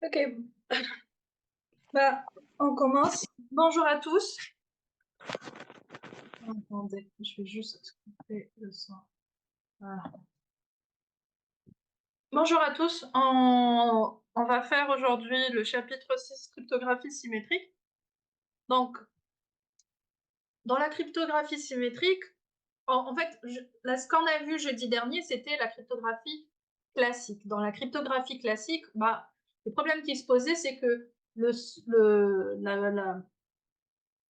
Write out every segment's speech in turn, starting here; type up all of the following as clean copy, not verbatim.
Ok, bah, on commence. Bonjour à tous. Attendez, je vais juste couper le son. Voilà. Bonjour à tous. On va faire aujourd'hui le chapitre 6, cryptographie symétrique. Donc, dans la cryptographie symétrique, en fait, là, ce qu'on a vu jeudi dernier, c'était la cryptographie classique. Dans la cryptographie classique, bah, le problème qui se posait, c'est que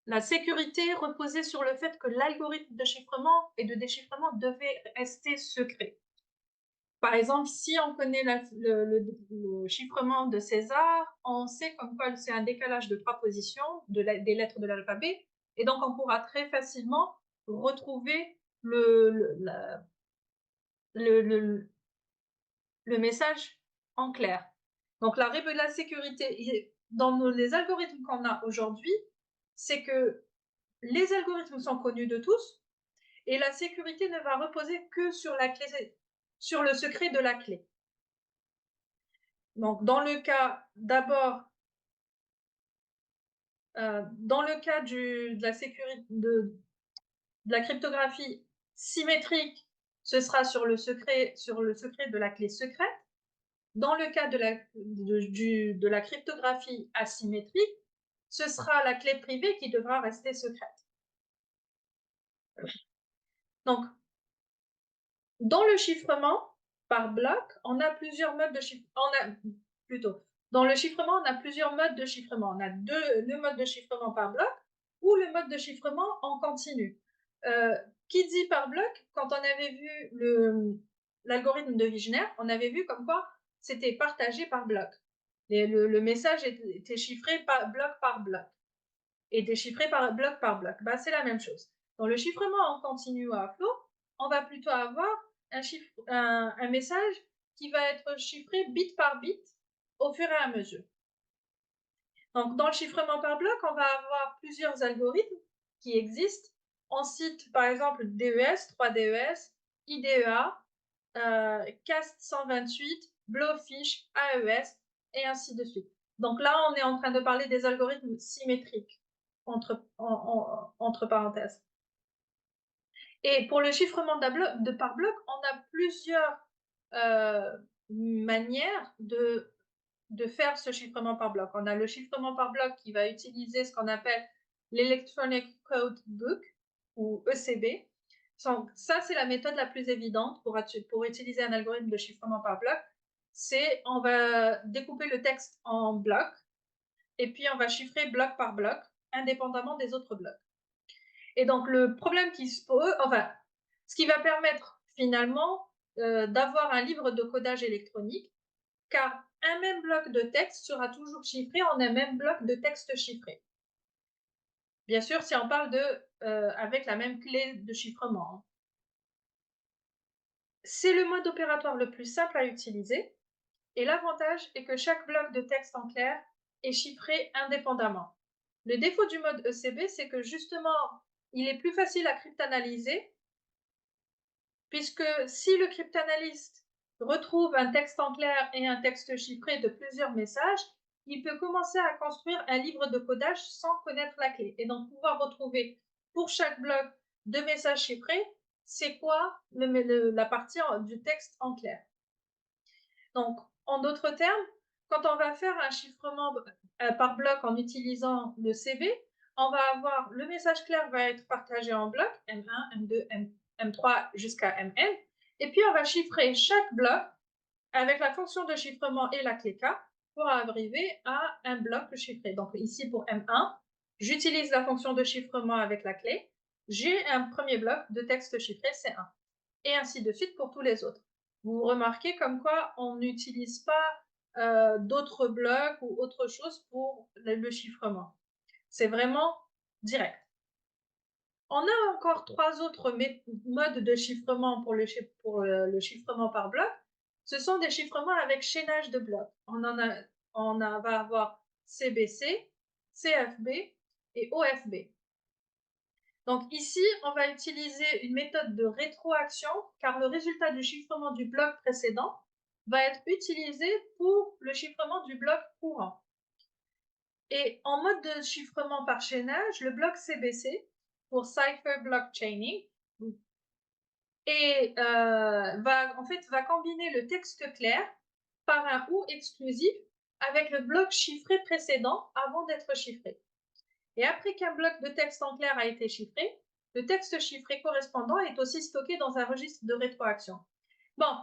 la sécurité reposait sur le fait que l'algorithme de chiffrement et de déchiffrement devait rester secret. Par exemple, si on connaît le chiffrement de César, on sait comme quoi c'est un décalage de 3 positions des lettres de l'alphabet, et donc on pourra très facilement retrouver le, le, le message en clair. Donc la sécurité dans les algorithmes qu'on a aujourd'hui, c'est que les algorithmes sont connus de tous, et la sécurité ne va reposer que sur la clé, sur le secret de la clé. Donc, dans le cas d'abord, dans le cas de la sécurité de la cryptographie symétrique, ce sera sur le secret de la clé secrète. Dans le cas de la cryptographie asymétrique, ce sera la clé privée qui devra rester secrète. Donc, dans le chiffrement par bloc, on a plusieurs modes de chiffrement. Dans le chiffrement, on a plusieurs modes de chiffrement. On a le mode de chiffrement par bloc ou le mode de chiffrement en continu. Qui dit par bloc, quand on avait vu l'algorithme de Wigner, on avait vu comme quoi c'était partagé par bloc. Le message était chiffré par bloc et déchiffré par bloc. Bah, c'est la même chose. Dans le chiffrement en continu à flot, on va plutôt avoir un message qui va être chiffré bit par bit au fur et à mesure. Donc, dans le chiffrement par bloc, on va avoir plusieurs algorithmes qui existent. On cite par exemple DES, 3DES, IDEA, CAST 128, Blowfish, AES, et ainsi de suite. Donc là, on est en train de parler des algorithmes symétriques, entre parenthèses. Et pour le chiffrement par bloc, on a plusieurs manières de faire ce chiffrement par bloc. On a le chiffrement par bloc qui va utiliser ce qu'on appelle l'Electronic Code Book, ou ECB. Ça, c'est la méthode la plus évidente pour utiliser un algorithme de chiffrement par bloc. C'est on va découper le texte en blocs, et puis on va chiffrer bloc par bloc, indépendamment des autres blocs. Et donc, le problème qui se pose, enfin, ce qui va permettre finalement d'avoir un livre de codage électronique, car un même bloc de texte sera toujours chiffré en un même bloc de texte chiffré. Bien sûr, si on parle avec la même clé de chiffrement. C'est le mode opératoire le plus simple à utiliser, et l'avantage est que chaque bloc de texte en clair est chiffré indépendamment. Le défaut du mode ECB, c'est que justement, il est plus facile à cryptanalyser, puisque si le cryptanalyste retrouve un texte en clair et un texte chiffré de plusieurs messages, il peut commencer à construire un livre de codage sans connaître la clé, et donc pouvoir retrouver pour chaque bloc de messages chiffrés, c'est quoi la partie du texte en clair. Donc, en d'autres termes, quand on va faire un chiffrement par bloc en utilisant le CB, on va avoir le message clair va être partagé en blocs, M1, M2, M3 jusqu'à MN, et puis on va chiffrer chaque bloc avec la fonction de chiffrement et la clé K pour arriver à un bloc chiffré. Donc ici pour M1, j'utilise la fonction de chiffrement avec la clé, j'ai un premier bloc de texte chiffré C1, et ainsi de suite pour tous les autres. Vous remarquez comme quoi on n'utilise pas d'autres blocs ou autre chose pour le chiffrement. C'est vraiment direct. On a encore 3 autres modes de chiffrement pour le chiffrement par bloc. Ce sont des chiffrements avec chaînage de blocs. On va avoir CBC, CFB et OFB. Donc ici, on va utiliser une méthode de rétroaction, car le résultat du chiffrement du bloc précédent va être utilisé pour le chiffrement du bloc courant. Et en mode de chiffrement par chaînage, le bloc CBC, pour Cipher Block Chaining, et va combiner le texte clair par un OU exclusif avec le bloc chiffré précédent avant d'être chiffré. Et après qu'un bloc de texte en clair a été chiffré, le texte chiffré correspondant est aussi stocké dans un registre de rétroaction. Bon,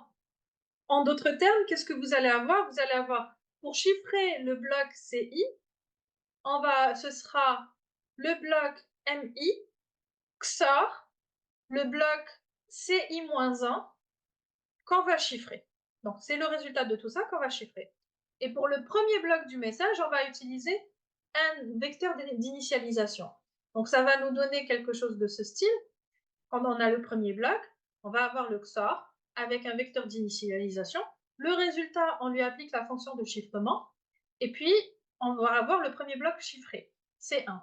en d'autres termes, qu'est-ce que vous allez avoir? Vous allez avoir, pour chiffrer le bloc CI, ce sera le bloc MI, XOR, le bloc CI-1 qu'on va chiffrer. Donc, c'est le résultat de tout ça qu'on va chiffrer. Et pour le premier bloc du message, on va utiliser un vecteur d'initialisation. Donc, ça va nous donner quelque chose de ce style. Quand on a le premier bloc, on va avoir le XOR avec un vecteur d'initialisation. Le résultat, on lui applique la fonction de chiffrement. Et puis, on va avoir le premier bloc chiffré, C1.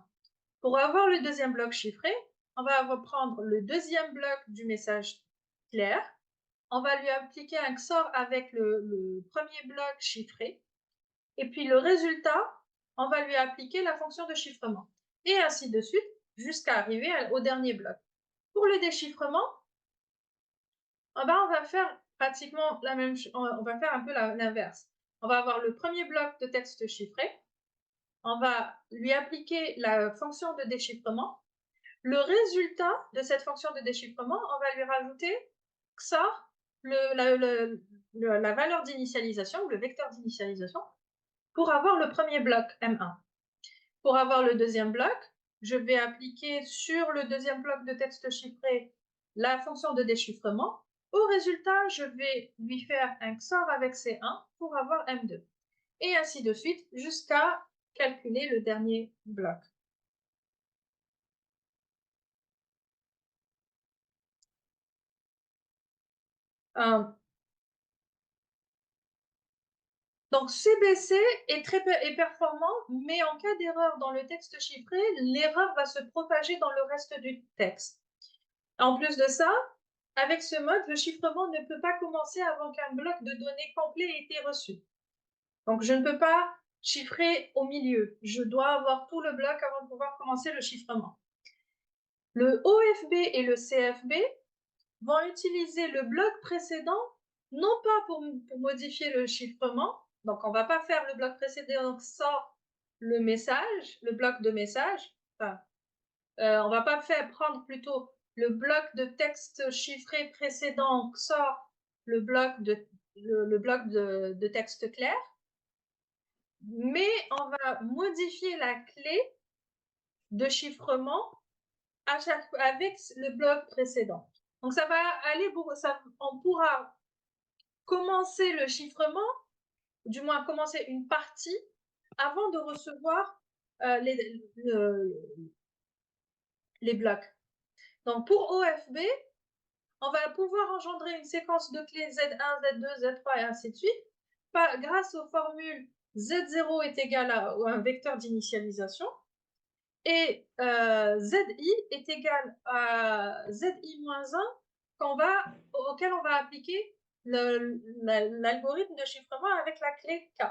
Pour avoir le deuxième bloc chiffré, on va prendre le deuxième bloc du message clair. On va lui appliquer un XOR avec le premier bloc chiffré. Et puis le résultat, on va lui appliquer la fonction de chiffrement. Et ainsi de suite, jusqu'à arriver au dernier bloc. Pour le déchiffrement, on va faire pratiquement la même chose. On va faire un peu l'inverse. On va avoir le premier bloc de texte chiffré. On va lui appliquer la fonction de déchiffrement. Le résultat de cette fonction de déchiffrement, on va lui rajouter XOR, la valeur d'initialisation, le vecteur d'initialisation, pour avoir le premier bloc M1. Pour avoir le deuxième bloc, je vais appliquer sur le deuxième bloc de texte chiffré la fonction de déchiffrement. Au résultat, je vais lui faire un XOR avec C1 pour avoir M2. Et ainsi de suite jusqu'à calculer le dernier bloc. Donc CBC est performant, mais en cas d'erreur dans le texte chiffré, l'erreur va se propager dans le reste du texte. En plus de ça, avec ce mode, le chiffrement ne peut pas commencer avant qu'un bloc de données complet ait été reçu. Donc je ne peux pas chiffrer au milieu. Je dois avoir tout le bloc avant de pouvoir commencer le chiffrement. Le OFB et le CFB vont utiliser le bloc précédent, non pas pour modifier le chiffrement, donc on ne va pas faire le bloc précédent sort le message, le bloc de message, enfin, on ne va pas prendre plutôt le bloc de texte chiffré précédent sort le bloc de texte clair, mais on va modifier la clé de chiffrement avec le bloc précédent. Donc ça va aller, on pourra commencer le chiffrement, du moins commencer une partie, avant de recevoir les blocs. Donc pour OFB, on va pouvoir engendrer une séquence de clés Z1, Z2, Z3 et ainsi de suite, grâce aux formules Z0 est égal à un vecteur d'initialisation, et ZI est égal à ZI-1 auquel on va appliquer l'algorithme de chiffrement avec la clé K.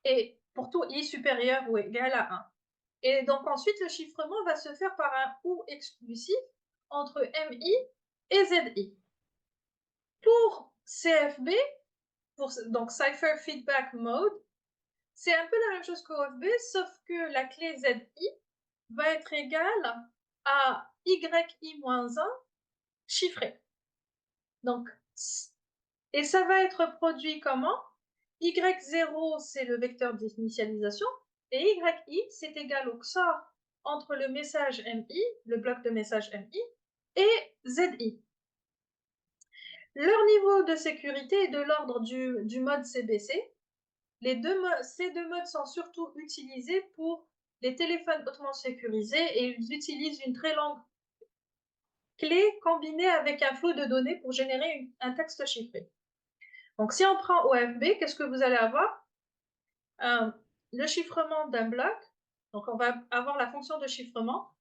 Et pour tout I supérieur ou égal à 1. Et donc ensuite, le chiffrement va se faire par un OU exclusif entre MI et ZI. Pour CFB, donc Cipher Feedback Mode, c'est un peu la même chose qu'OFB, sauf que la clé ZI va être égale à YI-1 chiffré. Donc, et ça va être produit comment? Y0, c'est le vecteur d'initialisation, et YI, c'est égal au XOR entre le message MI, le bloc de message MI, et ZI. Leur niveau de sécurité est de l'ordre du mode CBC. Ces deux modes sont surtout utilisés pour les téléphones hautement sécurisés et ils utilisent une très longue clé combinée avec un flot de données pour générer un texte chiffré. Donc si on prend OFB, qu'est-ce que vous allez avoir? Le chiffrement d'un bloc. Donc on va avoir la fonction de chiffrement.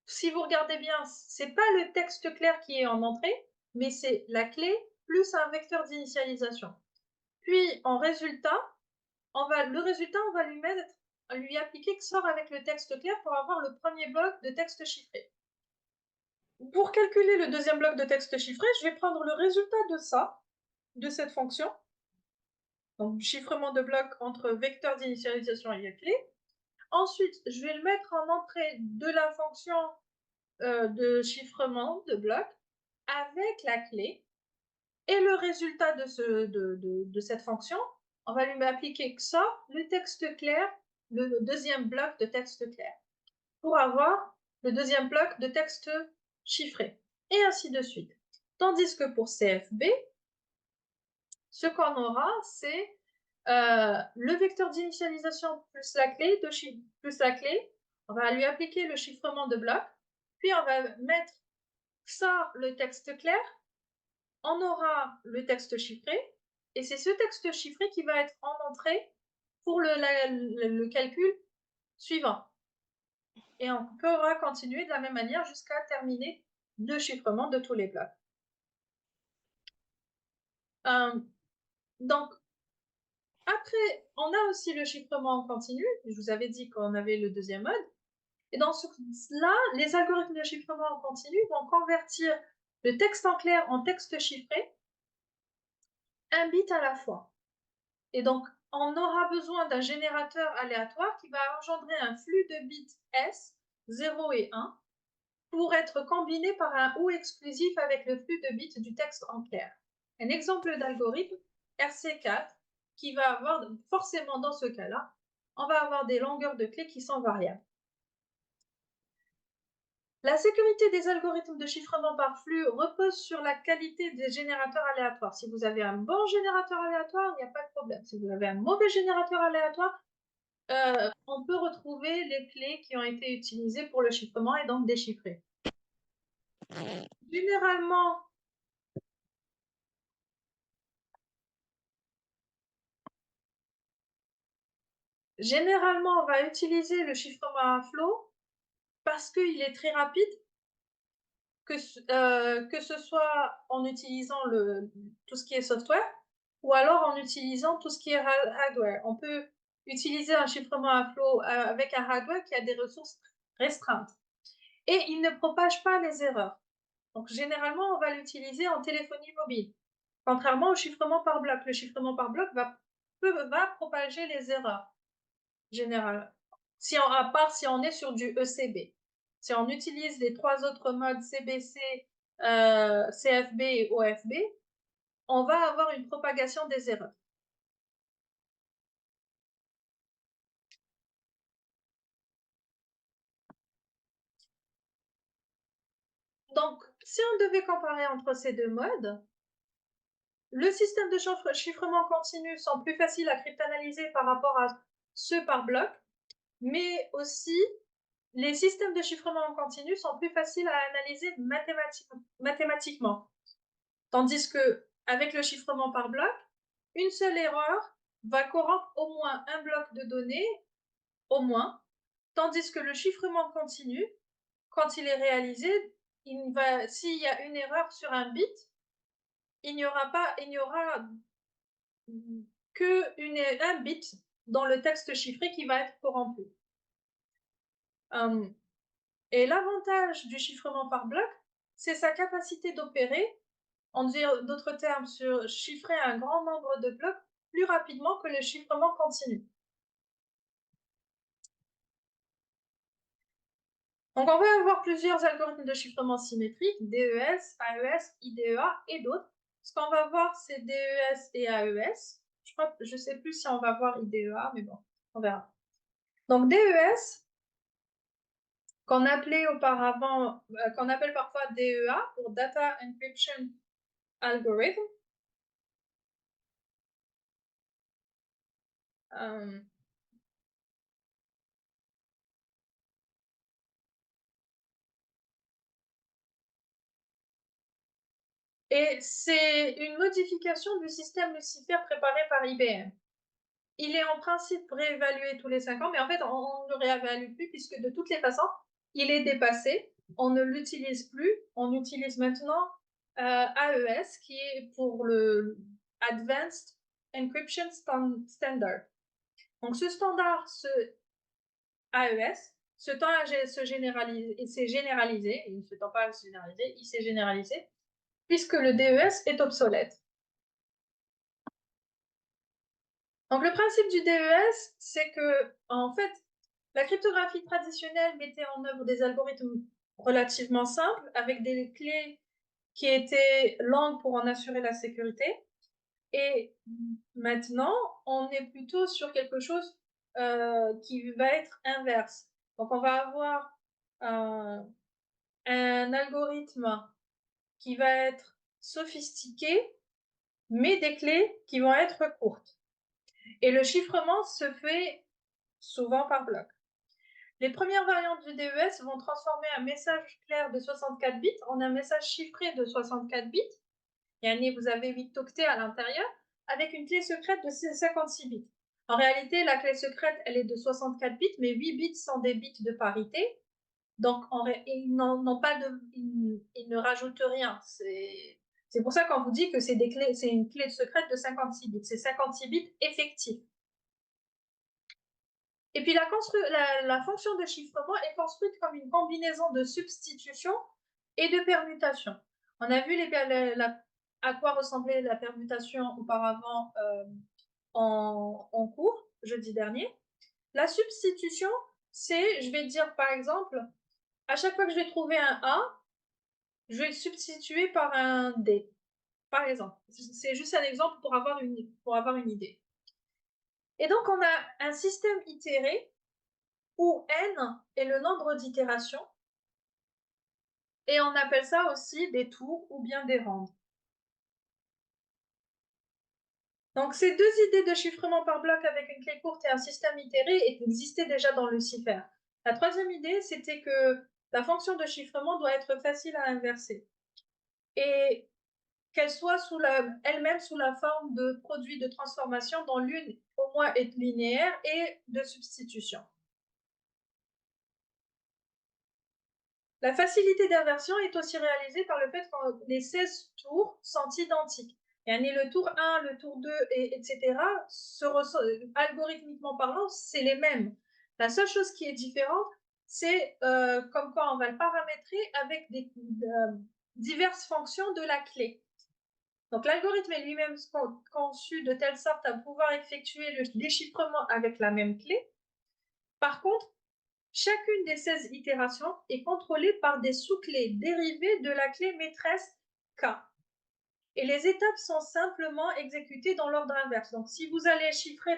Si vous regardez bien, c'est pas le texte clair qui est en entrée, mais c'est la clé plus un vecteur d'initialisation. Puis en résultat, on va lui appliquer XOR avec le texte clair pour avoir le premier bloc de texte chiffré. Pour calculer le deuxième bloc de texte chiffré, je vais prendre le résultat de cette fonction, donc chiffrement de bloc entre vecteur d'initialisation et clé. Ensuite, je vais le mettre en entrée de la fonction de chiffrement de bloc avec la clé. Et le résultat de cette fonction, on va lui appliquer XOR, le texte clair, le deuxième bloc de texte clair, pour avoir le deuxième bloc de texte chiffré, et ainsi de suite. Tandis que pour CFB, ce qu'on aura, c'est le vecteur d'initialisation plus la clé, on va lui appliquer le chiffrement de bloc, puis on va mettre XOR, le texte clair, on aura le texte chiffré, et c'est ce texte chiffré qui va être en entrée pour le calcul suivant. Et on pourra continuer de la même manière jusqu'à terminer le chiffrement de tous les blocs. Donc, après, on a aussi le chiffrement en continu. Je vous avais dit qu'on avait le deuxième mode. Et dans cela, les algorithmes de chiffrement en continu vont convertir le texte en clair en texte chiffré, un bit à la fois. Et donc, on aura besoin d'un générateur aléatoire qui va engendrer un flux de bits S, 0 et 1, pour être combiné par un OU exclusif avec le flux de bits du texte en clair. Un exemple d'algorithme, RC4, qui va avoir, forcément dans ce cas-là, on va avoir des longueurs de clés qui sont variables. La sécurité des algorithmes de chiffrement par flux repose sur la qualité des générateurs aléatoires. Si vous avez un bon générateur aléatoire, il n'y a pas de problème. Si vous avez un mauvais générateur aléatoire, on peut retrouver les clés qui ont été utilisées pour le chiffrement et donc déchiffrer. Généralement, on va utiliser le chiffrement à flot parce qu'il est très rapide, que ce soit en utilisant tout ce qui est software ou alors en utilisant tout ce qui est hardware. On peut utiliser un chiffrement à flot avec un hardware qui a des ressources restreintes. Et il ne propage pas les erreurs. Donc, généralement, on va l'utiliser en téléphonie mobile. Contrairement au chiffrement par bloc. Le chiffrement par bloc va propager les erreurs, généralement. À part si on est sur du ECB. Si on utilise les trois autres modes CBC, CFB et OFB, on va avoir une propagation des erreurs. Donc, si on devait comparer entre ces deux modes, le système de chiffrement continu sont plus faciles à cryptanalyser par rapport à ceux par bloc, mais aussi les systèmes de chiffrement en continu sont plus faciles à analyser mathématiquement. Tandis que avec le chiffrement par bloc, une seule erreur va corrompre au moins un bloc de données, au moins, tandis que le chiffrement continu, quand il est réalisé, s'il y a une erreur sur un bit, il n'y aura un bit dans le texte chiffré qui va être corrompu. Et l'avantage du chiffrement par bloc, c'est sa capacité d'opérer, en d'autres termes, sur chiffrer un grand nombre de blocs plus rapidement que le chiffrement continu. Donc, on va avoir plusieurs algorithmes de chiffrement symétrique, DES, AES, IDEA et d'autres. Ce qu'on va voir, c'est DES et AES. Je ne sais plus si on va voir IDEA, mais bon, on verra. Donc, DES, qu'on appelait auparavant, qu'on appelle parfois DEA pour Data Encryption Algorithm. Et c'est une modification du système Lucifer préparé par IBM. Il est en principe réévalué tous les 5 ans, mais en fait, on ne le réévalue plus puisque de toutes les façons, il est dépassé. On ne l'utilise plus. On utilise maintenant AES qui est pour le Advanced Encryption Standard. Donc ce standard, ce AES, se tend à se généraliser, et s'est généralisé, il ne se tend pas à se généraliser, il s'est généralisé, puisque le DES est obsolète. Donc le principe du DES, c'est que, en fait, la cryptographie traditionnelle mettait en œuvre des algorithmes relativement simples, avec des clés qui étaient longues pour en assurer la sécurité. Et maintenant, on est plutôt sur quelque chose qui va être inverse. Donc on va avoir un algorithme qui va être sophistiqué, mais des clés qui vont être courtes. Et le chiffrement se fait souvent par bloc. Les premières variantes du DES vont transformer un message clair de 64 bits en un message chiffré de 64 bits. Et vous avez 8 octets à l'intérieur, avec une clé secrète de 56 bits. En réalité, la clé secrète, elle est de 64 bits, mais 8 bits sont des bits de parité. Donc, ils ne rajoutent rien. C'est pour ça qu'on vous dit que c'est une clé secrète de 56 bits. C'est 56 bits effectifs. Et puis la fonction de chiffrement est construite comme une combinaison de substitution et de permutation. On a vu à quoi ressemblait la permutation auparavant en cours, jeudi dernier. La substitution, c'est, je vais dire par exemple, à chaque fois que je vais trouver un A, je vais le substituer par un D, par exemple. C'est juste un exemple pour avoir une idée. Et donc, on a un système itéré où n est le nombre d'itérations, et on appelle ça aussi des tours ou bien des rangs. Donc ces deux idées de chiffrement par bloc avec une clé courte et un système itéré existaient déjà dans Lucifer. La troisième idée, c'était que la fonction de chiffrement doit être facile à inverser et qu'elle soit elle-même sous la forme de produits de transformation dont l'une au moins est linéaire et de substitution. La facilité d'inversion est aussi réalisée par le fait que les 16 tours sont identiques. Et le tour 1, le tour 2, etc., algorithmiquement parlant, c'est les mêmes. La seule chose qui est différente, c'est comme quoi on va le paramétrer avec diverses fonctions de la clé. Donc l'algorithme est lui-même conçu de telle sorte à pouvoir effectuer le déchiffrement avec la même clé. Par contre, chacune des 16 itérations est contrôlée par des sous-clés dérivées de la clé maîtresse K. Et les étapes sont simplement exécutées dans l'ordre inverse. Donc, si vous allez chiffrer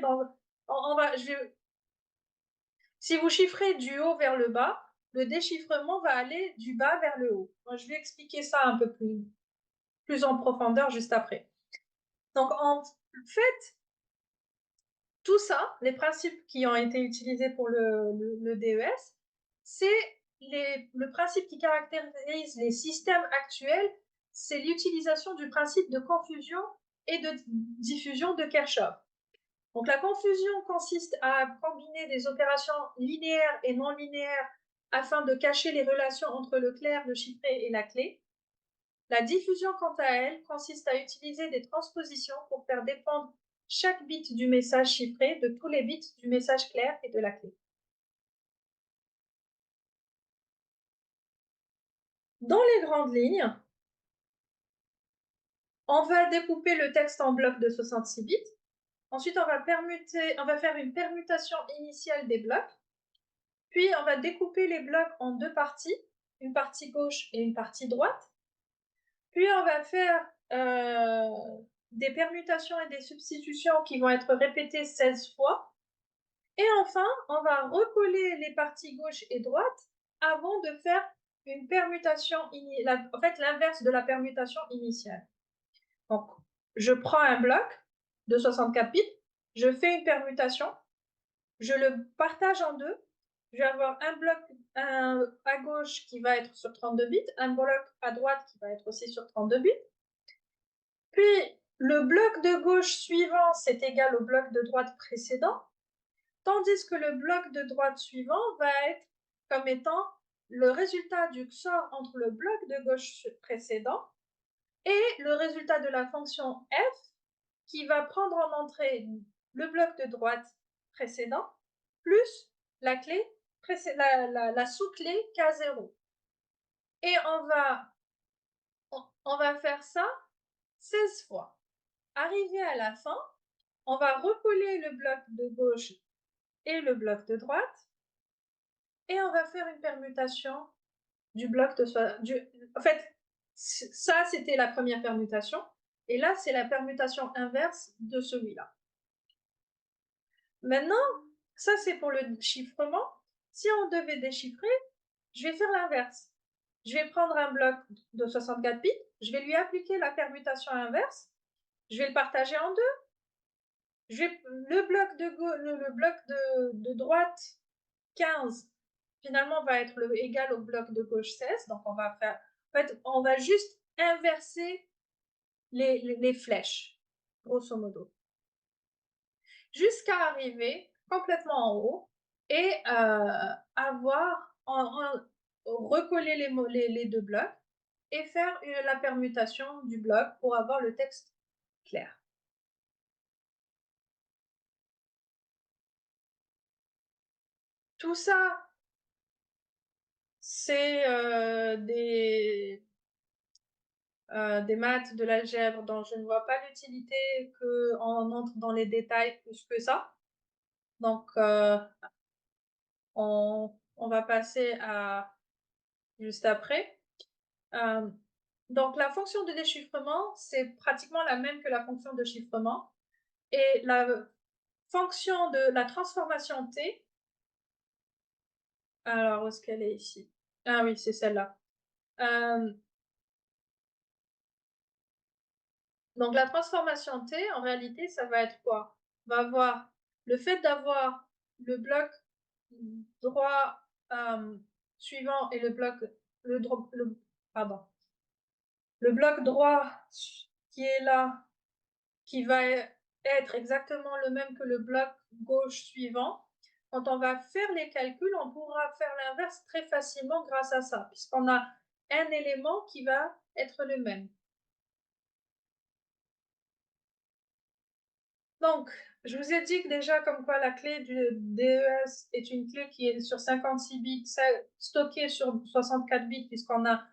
si vous chiffrez du haut vers le bas, le déchiffrement va aller du bas vers le haut. Moi, je vais expliquer ça un peu plus en profondeur juste après. Donc, en fait, tout ça, les principes qui ont été utilisés pour le DES, c'est le principe qui caractérise les systèmes actuels, c'est l'utilisation du principe de confusion et de diffusion de Kirchhoff. Donc la confusion consiste à combiner des opérations linéaires et non linéaires afin de cacher les relations entre le clair, le chiffré et la clé. La diffusion, quant à elle, consiste à utiliser des transpositions pour faire dépendre chaque bit du message chiffré de tous les bits du message clair et de la clé. Dans les grandes lignes, on va découper le texte en blocs de 66 bits. Ensuite, on va faire une permutation initiale des blocs. Puis, on va découper les blocs en deux parties, une partie gauche et une partie droite. Puis, on va faire des permutations et des substitutions qui vont être répétées 16 fois. Et enfin, on va recoller les parties gauche et droite avant de faire une permutation, en fait l'inverse de la permutation initiale. Donc, je prends un bloc de 64 bits, je fais une permutation, je le partage en deux, je vais avoir un bloc à gauche qui va être sur 32 bits, un bloc à droite qui va être aussi sur 32 bits, puis le bloc de gauche suivant, c'est égal au bloc de droite précédent, tandis que le bloc de droite suivant va être comme étant le résultat du XOR entre le bloc de gauche précédent et le résultat de la fonction f qui va prendre en entrée le bloc de droite précédent plus la clé la sous-clé K0. Et on va faire ça 16 fois. Arrivé à la fin, on va recoller le bloc de gauche et le bloc de droite et on va faire une permutation du bloc de en fait, ça c'était la première permutation et là c'est la permutation inverse de celui-là. Maintenant, ça c'est pour le chiffrement. Si on devait déchiffrer, je vais faire l'inverse. Je vais prendre un bloc de 64 bits, je vais lui appliquer la permutation inverse, je vais le partager en deux. Le bloc de droite 15 finalement va être égal au bloc de gauche 16. Donc on va faire, en fait, on va juste inverser les flèches, grosso modo, jusqu'à arriver complètement en haut et recoller les deux blocs et faire la permutation du bloc pour avoir le texte clair. Tout ça, c'est des maths, de l'algèbre dont je ne vois pas l'utilité qu'on entre dans les détails plus que ça. Donc, on va passer à juste après. Donc, la fonction de déchiffrement, c'est pratiquement la même que la fonction de chiffrement. Et la fonction de la transformation T, alors où est-ce qu'elle est ici? Ah oui, c'est celle-là. Donc la transformation T, en réalité, ça va être quoi? On va avoir le fait d'avoir le bloc droit suivant et pardon, le bloc droit qui est là, qui va être exactement le même que le bloc gauche suivant. Quand on va faire les calculs, on pourra faire l'inverse très facilement grâce à ça, puisqu'on a un élément qui va être le même. Donc, je vous ai dit que déjà comme quoi la clé du DES est une clé qui est sur 56 bits, stockée sur 64 bits, puisqu'on a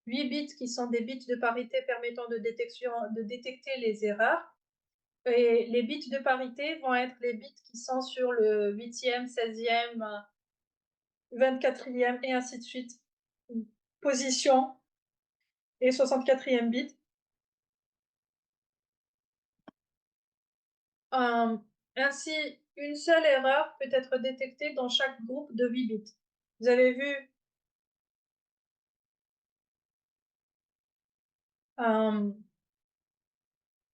8 bits qui sont des bits de parité permettant de détecter les erreurs. Et les bits de parité vont être les bits qui sont sur le 8e, 16e, 24e et ainsi de suite position et 64e bit. Ainsi, une seule erreur peut être détectée dans chaque groupe de 8 bits. Vous avez vu,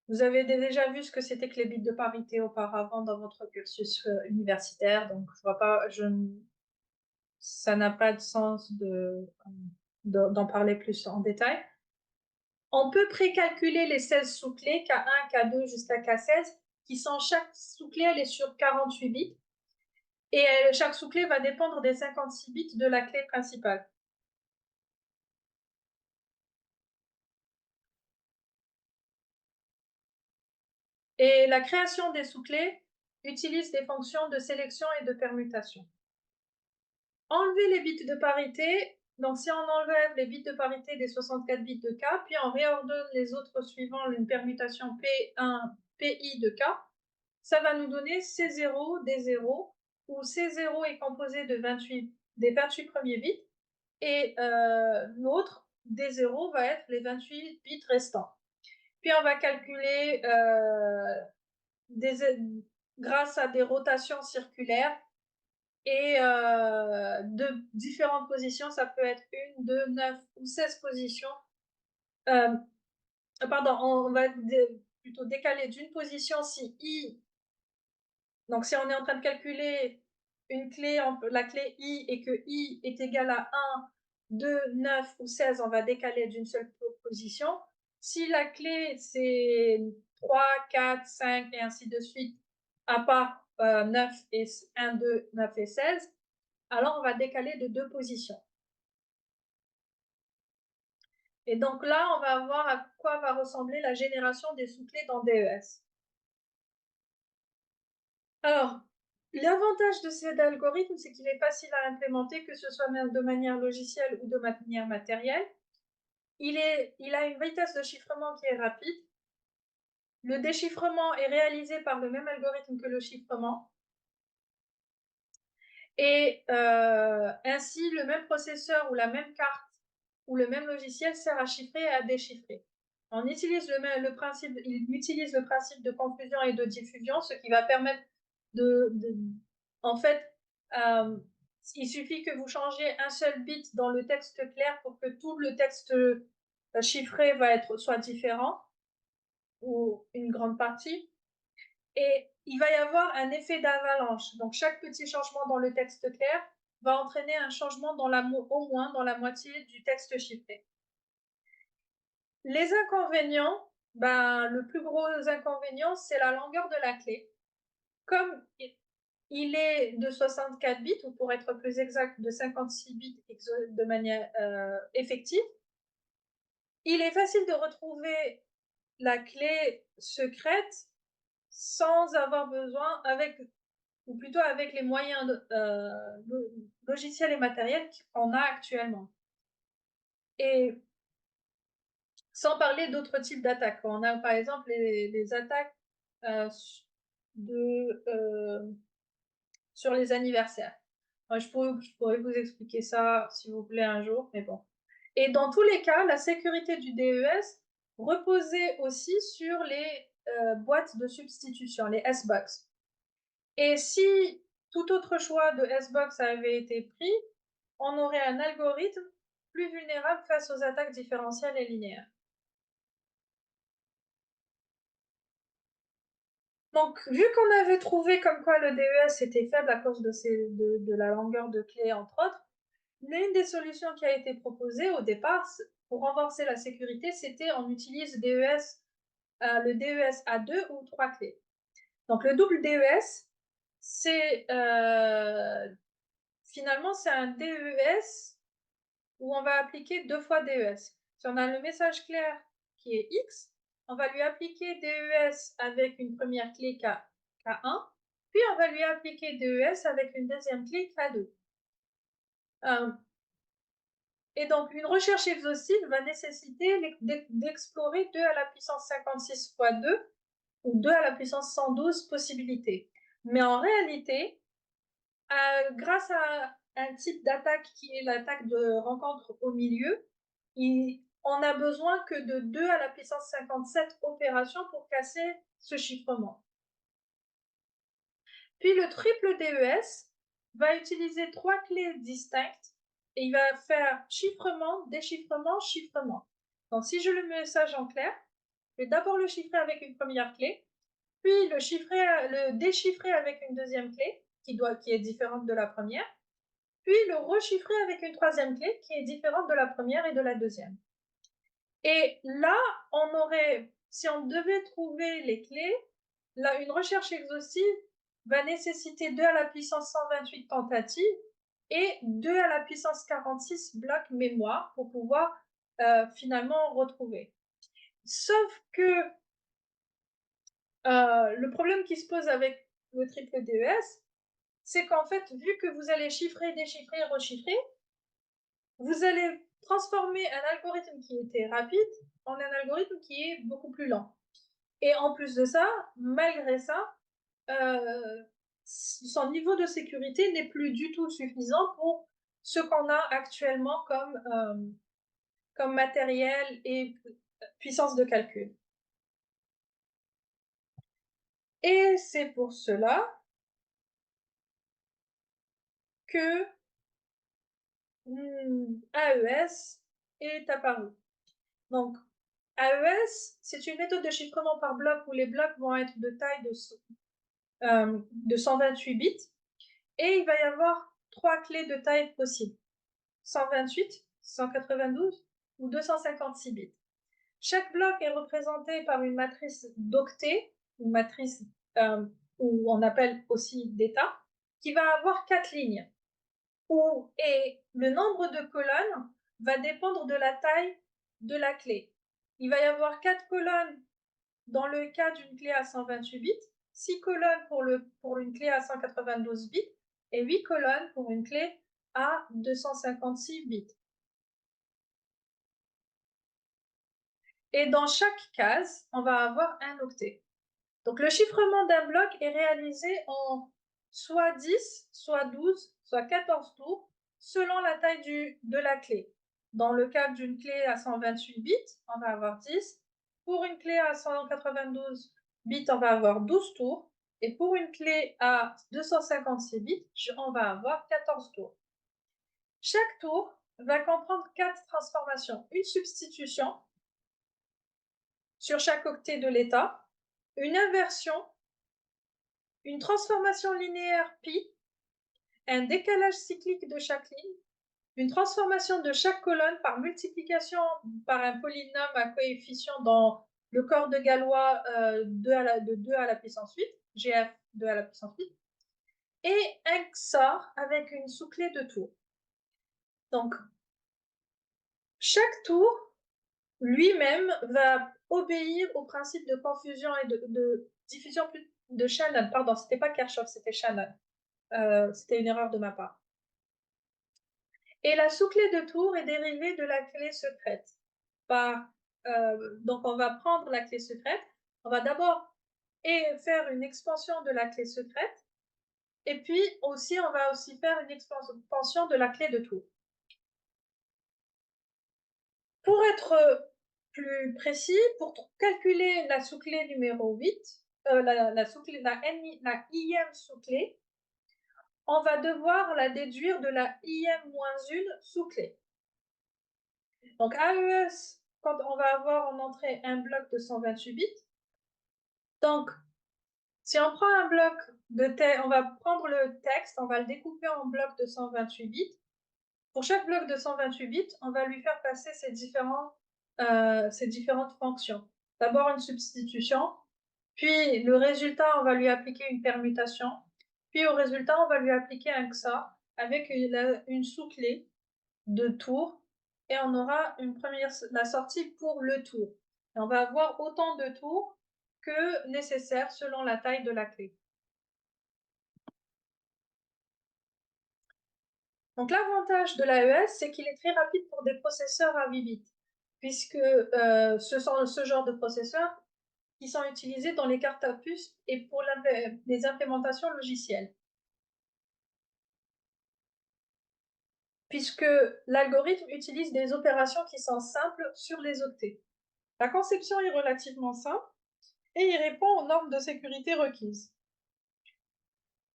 vous avez déjà vu ce que c'était que les bits de parité auparavant dans votre cursus universitaire, donc je vois pas, ça n'a pas de sens d'en parler plus en détail. On peut précalculer les 16 sous-clés K1, K2 jusqu'à K16, qui sont chaque sous-clé, elle est sur 48 bits. Et chaque sous-clé va dépendre des 56 bits de la clé principale. Et la création des sous-clés utilise des fonctions de sélection et de permutation. Enlever les bits de parité, donc si on enlève les bits de parité des 64 bits de K, puis on réordonne les autres suivant une permutation P1, PI de K, ça va nous donner C0, D0, où C0 est composé des 28 premiers bits, et l'autre, D0, va être les 28 bits restants. Puis on va calculer grâce à des rotations circulaires et de différentes positions, ça peut être 1, 2, 9 ou 16 positions. Pardon, on va plutôt décaler d'une position si I, donc si on est en train de calculer une clé, la clé I et que I est égal à 1, 2, 9 ou 16, on va décaler d'une seule position. Si la clé c'est 3, 4, 5 et ainsi de suite, à part 9 et 1, 2, 9 et 16, alors on va décaler de deux positions. Et donc là, on va voir à quoi va ressembler la génération des sous-clés dans DES. Alors, l'avantage de cet algorithme, c'est qu'il est facile à implémenter, que ce soit même de manière logicielle ou de manière matérielle. Il a une vitesse de chiffrement qui est rapide. Le déchiffrement est réalisé par le même algorithme que le chiffrement. Et ainsi, le même processeur ou la même carte ou le même logiciel sert à chiffrer et à déchiffrer. On utilise il utilise le principe de confusion et de diffusion, ce qui va permettre de en fait, euh, il suffit que vous changiez un seul bit dans le texte clair pour que tout le texte chiffré soit différent, ou une grande partie. Et il va y avoir un effet d'avalanche. Donc chaque petit changement dans le texte clair va entraîner un changement au moins dans la moitié du texte chiffré. Les inconvénients, ben, le plus gros inconvénient, c'est la longueur de la clé. Comme il est de 64 bits, ou pour être plus exact, de 56 bits de manière effective, il est facile de retrouver la clé secrète sans avoir besoin, ou plutôt avec les moyens logiciels et matériels qu'on a actuellement. Et sans parler d'autres types d'attaques. On a par exemple les attaques euh, de, euh, sur les anniversaires. Moi, je pourrais vous expliquer ça si vous voulez un jour, mais bon. Et dans tous les cas, la sécurité du DES reposait aussi sur les boîtes de substitution, les S-Box. Et si tout autre choix de S-Box avait été pris, on aurait un algorithme plus vulnérable face aux attaques différentielles et linéaires. Donc, vu qu'on avait trouvé comme quoi le DES était faible à cause de la longueur de clé, entre autres, l'une des solutions qui a été proposée au départ pour renforcer la sécurité, c'était on utilise le DES à deux ou trois clés. Donc, le double DES, c'est finalement c'est un DES où on va appliquer deux fois DES. Si on a le message clair qui est X, on va lui appliquer DES avec une première clé K1, puis on va lui appliquer DES avec une deuxième clé K2. Et donc, une recherche exhaustive va nécessiter d'explorer 2 à la puissance 56 fois 2 ou 2 à la puissance 112 possibilités. Mais en réalité, grâce à un type d'attaque qui est l'attaque de rencontre au milieu, on a besoin que de 2 à la puissance 57 opérations pour casser ce chiffrement. Puis le triple DES va utiliser trois clés distinctes et il va faire chiffrement, déchiffrement, chiffrement. Donc si je le message en clair, je vais d'abord le chiffrer avec une première clé, puis le déchiffrer avec une deuxième clé qui est différente de la première, puis le rechiffrer avec une troisième clé qui est différente de la première et de la deuxième. Et là, si on devait trouver les clés, là, une recherche exhaustive va nécessiter 2 à la puissance 128 tentatives et 2 à la puissance 46 blocs mémoire pour pouvoir finalement retrouver. Sauf que le problème qui se pose avec le triple DES, c'est qu'en fait, vu que vous allez chiffrer, déchiffrer, rechiffrer, vous allez transformer un algorithme qui était rapide en un algorithme qui est beaucoup plus lent. Et en plus de ça, malgré ça, son niveau de sécurité n'est plus du tout suffisant pour ce qu'on a actuellement comme matériel et puissance de calcul. Et c'est pour cela que AES est apparu. Donc, AES, c'est une méthode de chiffrement par bloc où les blocs vont être de taille de 128 bits et il va y avoir trois clés de taille possibles: 128, 192 ou 256 bits. Chaque bloc est représenté par une matrice d'octets, une matrice où on appelle aussi d'état, qui va avoir quatre lignes. Et le nombre de colonnes va dépendre de la taille de la clé. Il va y avoir quatre colonnes dans le cas d'une clé à 128 bits, 6 colonnes pour une clé à 192 bits et 8 colonnes pour une clé à 256 bits. Et dans chaque case, on va avoir un octet. Donc le chiffrement d'un bloc est réalisé en soit 10, soit 12, soit 14 tours, selon la taille de la clé. Dans le cas d'une clé à 128 bits, on va avoir 10. Pour une clé à 192 bits, on va avoir 12 tours. Et pour une clé à 256 bits, on va avoir 14 tours. Chaque tour va comprendre 4 transformations. Une substitution sur chaque octet de l'état, une inversion, une transformation linéaire pi, un décalage cyclique de chaque ligne, une transformation de chaque colonne par multiplication par un polynôme à coefficient dans le corps de Galois de 2 à la puissance 8, GF 2 à la puissance 8, et un XOR avec une sous-clé de tour. Donc, chaque tour lui-même va obéir au principe de confusion et de diffusion de Shannon. Pardon, c'était pas Kirchhoff, c'était Shannon. C'était une erreur de ma part. Et la sous-clé de tour est dérivée de la clé secrète. Donc, on va prendre la clé secrète. On va d'abord faire une expansion de la clé secrète. Et puis, aussi, on va aussi faire une expansion de la clé de tour. Pour être plus précis, pour calculer la sous-clé numéro 8, la ième sous-clé, on va devoir la déduire de la ième-1 sous-clé. Donc AES, quand on va avoir en entrée un bloc de 128 bits, donc si on prend un bloc de texte, on va prendre le texte, on va le découper en blocs de 128 bits. Pour chaque bloc de 128 bits, on va lui faire passer ces différentes fonctions. D'abord une substitution, puis le résultat, on va lui appliquer une permutation, puis au résultat, on va lui appliquer un XOR avec une sous-clé de tour, et on aura la sortie pour le tour. Et on va avoir autant de tours que nécessaire selon la taille de la clé. Donc l'avantage de l'AES, c'est qu'il est très rapide pour des processeurs à 8 bits, puisque ce sont ce genre de processeurs qui sont utilisés dans les cartes à puce et pour les implémentations logicielles. Puisque l'algorithme utilise des opérations qui sont simples sur les octets. La conception est relativement simple et il répond aux normes de sécurité requises.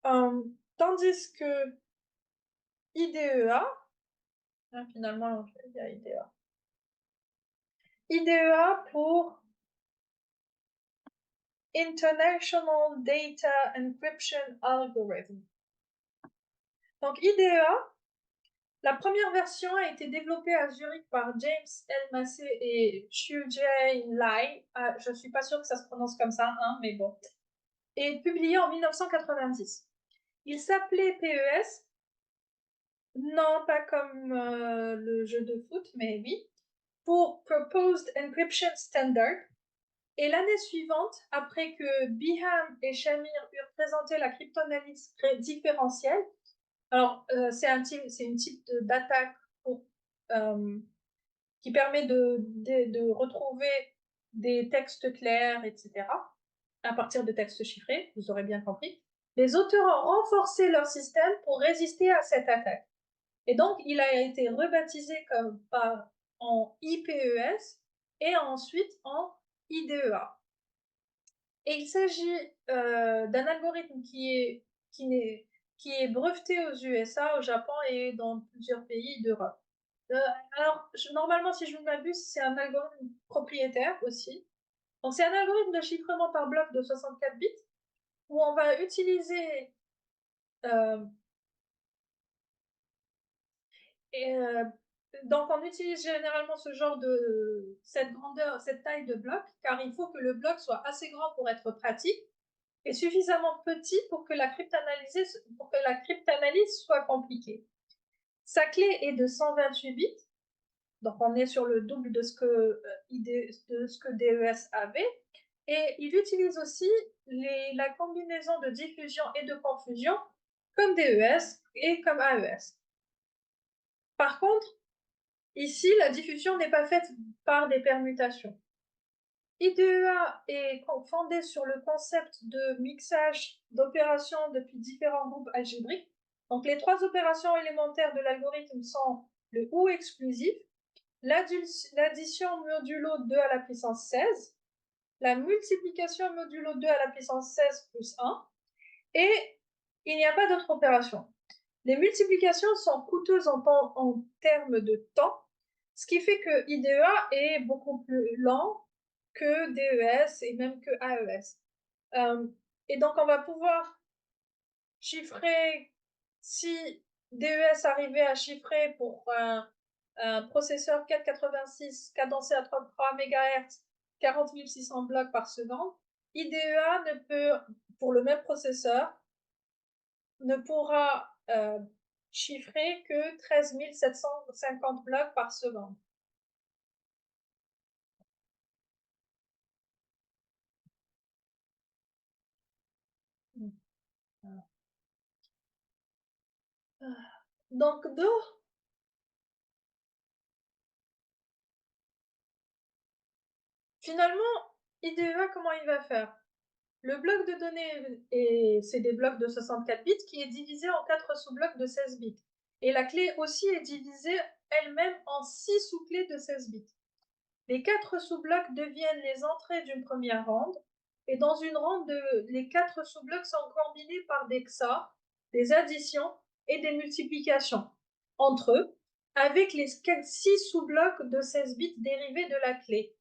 Tandis que IDEA, finalement, il y a IDEA. IDEA pour International Data Encryption Algorithm. Donc IDEA, la première version a été développée à Zurich par James L. Massey et Xiujie Lai. Je ne suis pas sûre que ça se prononce comme ça, hein, mais bon. Et publiée en 1990. Il s'appelait PES, non pas comme le jeu de foot, mais oui, pour Proposed Encryption Standard. Et l'année suivante, après que Biham et Shamir eurent présenté la cryptanalyse différentielle, alors c'est une type d'attaque qui permet de retrouver des textes clairs, etc., à partir de textes chiffrés, vous aurez bien compris. Les auteurs ont renforcé leur système pour résister à cette attaque. Et donc, il a été rebaptisé en IPES et ensuite en IDEA. Et il s'agit d'un algorithme qui est breveté aux USA, au Japon et dans plusieurs pays d'Europe. Alors, normalement, si je ne m'abuse, c'est un algorithme propriétaire aussi. Donc, c'est un algorithme de chiffrement par bloc de 64 bits où on va utiliser donc, on utilise généralement cette taille de bloc, car il faut que le bloc soit assez grand pour être pratique et suffisamment petit pour que la cryptanalyse soit compliquée. Sa clé est de 128 bits, donc on est sur le double de ce que DES avait, et il utilise aussi la combinaison de diffusion et de confusion comme DES et comme AES. Par contre, ici, la diffusion n'est pas faite par des permutations. IDEA est fondé sur le concept de mixage d'opérations depuis différents groupes algébriques. Donc, les trois opérations élémentaires de l'algorithme sont le OU exclusif, l'addition modulo 2 à la puissance 16, la multiplication modulo 2 à la puissance 16 plus 1, et il n'y a pas d'autre opération. Les multiplications sont coûteuses en termes de temps, ce qui fait que IDEA est beaucoup plus lent que DES et même que AES. Et donc, on va pouvoir chiffrer, si DES arrivait à chiffrer pour un processeur 486 cadencé à 33 MHz, 40 600 blocs par seconde, IDEA ne peut, pour le même processeur, ne pourra chiffrer que 13 750 blocs par seconde. Donc, finalement, IDEA, comment il va faire? Le bloc de données, c'est des blocs de 64 bits qui est divisé en 4 sous-blocs de 16 bits. Et la clé aussi est divisée elle-même en 6 sous-clés de 16 bits. Les 4 sous-blocs deviennent les entrées d'une première ronde. Et dans une ronde, les 4 sous-blocs sont combinés par des XOR, des additions et des multiplications entre eux, avec les 6 sous-blocs de 16 bits dérivés de la clé.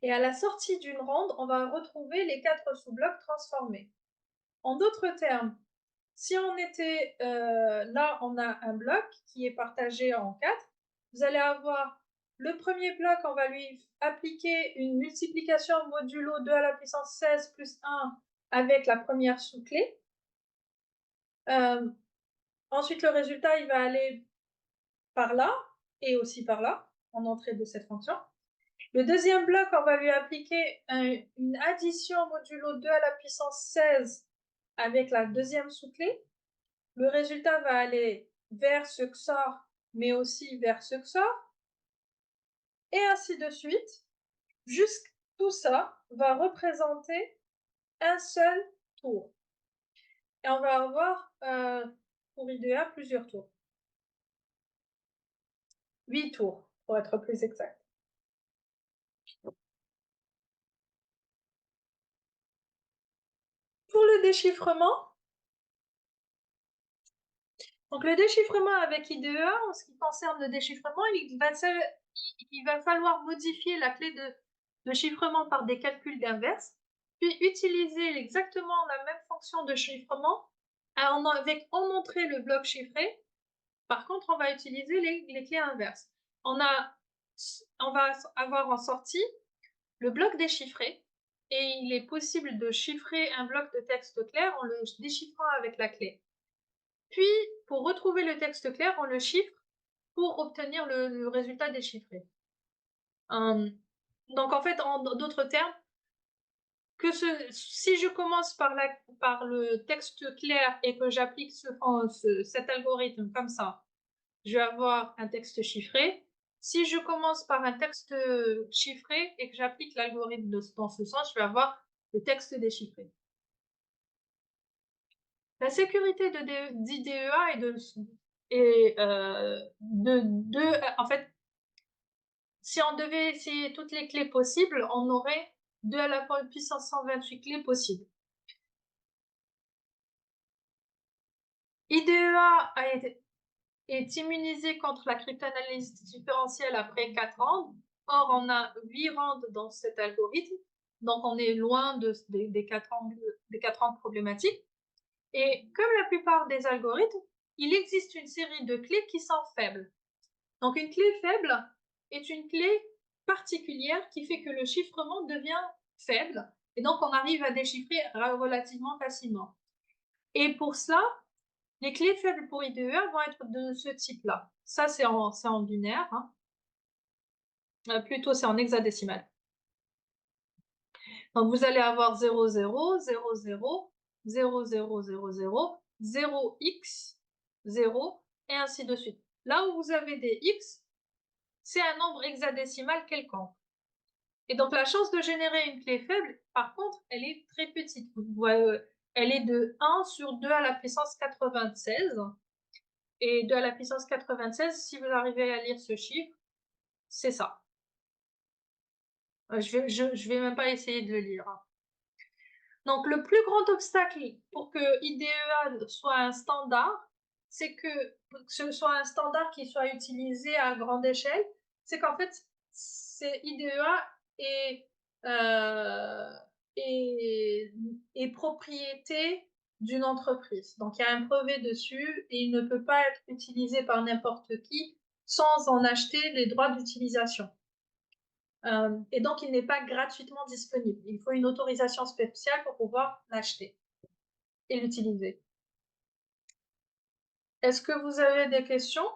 Et à la sortie d'une ronde, on va retrouver les 4 sous-blocs transformés. En d'autres termes, si on était là, on a un bloc qui est partagé en 4. Vous allez avoir le premier bloc, on va lui appliquer une multiplication modulo 2 à la puissance 16 plus 1 avec la première sous-clé. Ensuite, le résultat, il va aller par là et aussi par là, en entrée de cette fonction. Le deuxième bloc, on va lui appliquer une addition modulo 2 à la puissance 16 avec la deuxième sous-clé. Le résultat va aller vers ce XOR, mais aussi vers ce XOR, et ainsi de suite. Jusqu'à tout ça va représenter un seul tour. Et on va avoir pour IDEA plusieurs tours. 8 tours, pour être plus exact. Pour le déchiffrement, donc le déchiffrement avec IDEA, en ce qui concerne le déchiffrement, il va falloir modifier la clé de chiffrement par des calculs d'inverse, puis utiliser exactement la même fonction de chiffrement avec en entrée le bloc chiffré. Par contre, on va utiliser les clés inverses. On va avoir en sortie le bloc déchiffré, et il est possible de chiffrer un bloc de texte clair en le déchiffrant avec la clé. Puis, pour retrouver le texte clair, on le chiffre pour obtenir le résultat déchiffré. Donc, en fait, en d'autres termes, si je commence par le texte clair et que j'applique cet algorithme comme ça, je vais avoir un texte chiffré. Si je commence par un texte chiffré et que j'applique l'algorithme dans ce sens, je vais avoir le texte déchiffré. La sécurité d'IDEA en fait, si on devait essayer toutes les clés possibles, on aurait 2 à la puissance 128 clés possibles. IDEA est immunisé contre la cryptanalyse différentielle après 4 rondes. Or, on a 8 rondes dans cet algorithme, donc on est loin des 4 rondes problématiques. Et comme la plupart des algorithmes, il existe une série de clés qui sont faibles. Donc une clé faible est une clé particulière qui fait que le chiffrement devient faible, et donc on arrive à déchiffrer relativement facilement. Et pour ça, les clés faibles pour IDEA vont être de ce type-là. Ça, c'est en binaire. Plutôt, c'est en hexadécimal. Donc, vous allez avoir 0, 0, 0, 0, 0, 0, 0, 0, 0x, 0, et ainsi de suite. Là où vous avez des x, c'est un nombre hexadécimal quelconque. Et donc, la chance de générer une clé faible, par contre, elle est très petite. Elle est de 1 sur 2 à la puissance 96. Et 2 à la puissance 96, si vous arrivez à lire ce chiffre, c'est ça. Je vais même pas essayer de le lire, hein. Donc, le plus grand obstacle pour que IDEA soit un standard, c'est que ce soit un standard qui soit utilisé à grande échelle, c'est qu'en fait, IDEA est, euh, est, est propriété d'une entreprise. Donc, il y a un brevet dessus et il ne peut pas être utilisé par n'importe qui sans en acheter les droits d'utilisation. Et donc, il n'est pas gratuitement disponible. Il faut une autorisation spéciale pour pouvoir l'acheter et l'utiliser. Est-ce que vous avez des questions?